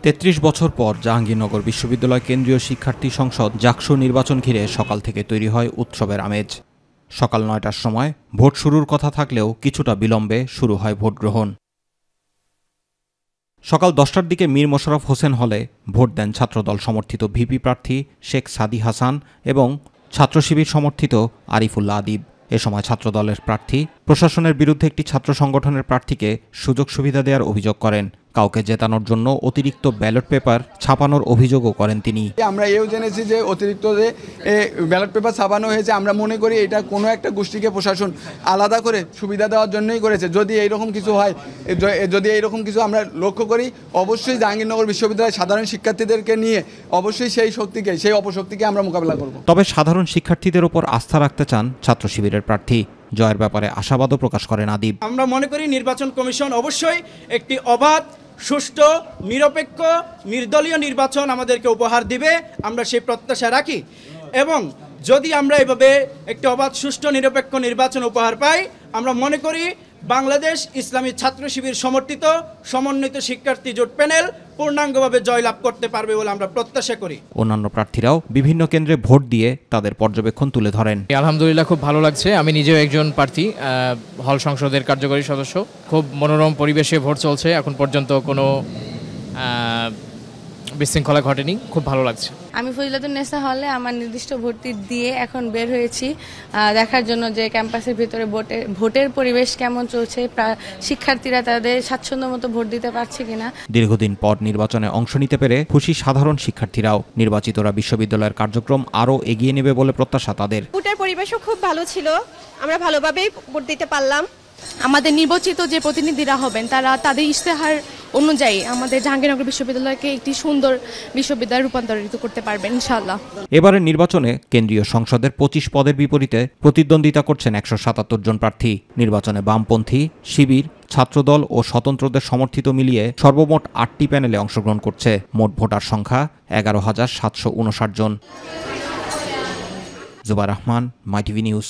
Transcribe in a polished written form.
৩৩ বছর পর জাহাঙ্গীরনগর বিশ্ববিদ্যালয় কেন্দ্রীয় শিক্ষার্থী সংসদ জাকসু নির্বাচন ঘিরে সকাল থেকে তৈরি হয় উৎসবের আমেজ। সকাল ৯টার সময় ভোট শুরুর কথা থাকলেও কিছুটা বিলম্বে শুরু হয় ভোট গ্রহণ। সকাল ১০টার দিকে মীর মোশাররফ হোসেন হলে ভোট দেন ছাত্রদল সমর্থিত ভিপি প্রার্থী শেখ সাদি হাসান এবং ছাত্র শিবির সমর্থিত আরিফুল্লাহ আদিব। এ সময় ছাত্রদলের প্রার্থী প্রশাসনের বিরুদ্ধে একটি ছাত্র সংগঠনের প্রার্থীকে সুযোগ সুবিধা দেওয়ার অভিযোগ করেন। কাউকে জেতানোর জন্য অতিরিক্ত ব্যালট পেপার ছাপানোর অভিযোগও করেন তিনি। আমরা এও জেনেছি যে অতিরিক্ত যে ব্যালট পেপার ছাপানো হয়েছে, আমরা মনে করি এটা কোনো একটা গোষ্ঠীকে প্রশাসন আলাদা করে সুবিধা দেওয়ার জন্যই করেছে। যদি এইরকম কিছু হয়, যদি এইরকম কিছু আমরা লক্ষ্য করি, অবশ্যই জাহাঙ্গীরনগর বিশ্ববিদ্যালয়ের সাধারণ শিক্ষার্থীদেরকে নিয়ে অবশ্যই সেই অপশক্তিকে আমরা মোকাবিলা করব। তবে সাধারণ শিক্ষার্থীদের উপর আস্থা রাখতে চান ছাত্র শিবিরের প্রার্থী। জয়ের ব্যাপারে আশাবাদও প্রকাশ করেন আদিব। আমরা মনে করি নির্বাচন কমিশন অবশ্যই একটি অবাধ, সুষ্ঠু, নিরপেক্ষ, নির্দলীয় নির্বাচন আমাদেরকে উপহার দিবে, আমরা সেই প্রত্যাশা রাখি। এবং যদি আমরা এভাবে একটি অবাধ, সুষ্ঠু, নিরপেক্ষ নির্বাচন উপহার পাই, আমরা মনে করি বাংলাদেশ ইসলামী ছাত্র শিবির সমর্থিত সমন্বিত শিক্ষার্থী জোট প্যানেল পূর্ণাঙ্গভাবে জয়লাভ করতে পারবে বলে আমরা প্রত্যাশা করি। অন্যান্য প্রার্থীরাও বিভিন্ন কেন্দ্রে ভোট দিয়ে তাদের পর্যবেক্ষণ তুলে ধরেন। আলহামদুলিল্লাহ, খুব ভালো লাগছে। আমি নিজেও একজন প্রার্থী, হল সংসদের কার্যকরী সদস্য। খুব মনোরম পরিবেশে ভোট চলছে, এখন পর্যন্ত কোনো বিশৃঙ্খলা ঘটেনি, খুব ভালো লাগছে। আমি ফজিলাতুন্নেসা হলে আমার নির্দিষ্ট ভর্তি দিয়ে এখন বের হয়েছি দেখার জন্য যে ক্যাম্পাসের ভিতরে ভোটের পরিবেশ কেমন চলছে, শিক্ষার্থীরা তাদের স্বাচ্ছন্দ্য মতো ভোট দিতে পারছে কিনা। দীর্ঘদিন পর নির্বাচনে অংশ নিতে পেরে খুশি সাধারণ শিক্ষার্থীরাও। নির্বাচিতরা বিশ্ববিদ্যালয়ের কার্যক্রম আরও এগিয়ে নেবে বলে প্রত্যাশা তাদের। ভোটের পরিবেশও খুব ভালো ছিল, আমরা ভালোভাবেই ভোট দিতে পারলাম। আমাদের নির্বাচিত যে প্রতিনিধিরা হবেন তারা তাদের ইশতেহার অনুযায়ী আমাদের জাহাঙ্গীরনগর বিশ্ববিদ্যালয়কে একটি সুন্দর বিশ্ববিদ্যালয়ে রূপান্তরিত করতে পারবেন ইনশাআল্লাহ। এবারের নির্বাচনে কেন্দ্রীয় সংসদের ২৫ পদের বিপরীতে প্রতিদ্বন্দ্বিতা করছেন ১৭৭ জন প্রার্থী। নির্বাচনে বামপন্থী, শিবির, ছাত্রদল ও স্বতন্ত্রদের সমর্থিত মিলিয়ে সর্বমোট ৮টি প্যানেলে অংশগ্রহণ করছে। মোট ভোটার সংখ্যা ১১,৭৫৯ জন। জুবাইর রহমান, মাই টিভি নিউজ।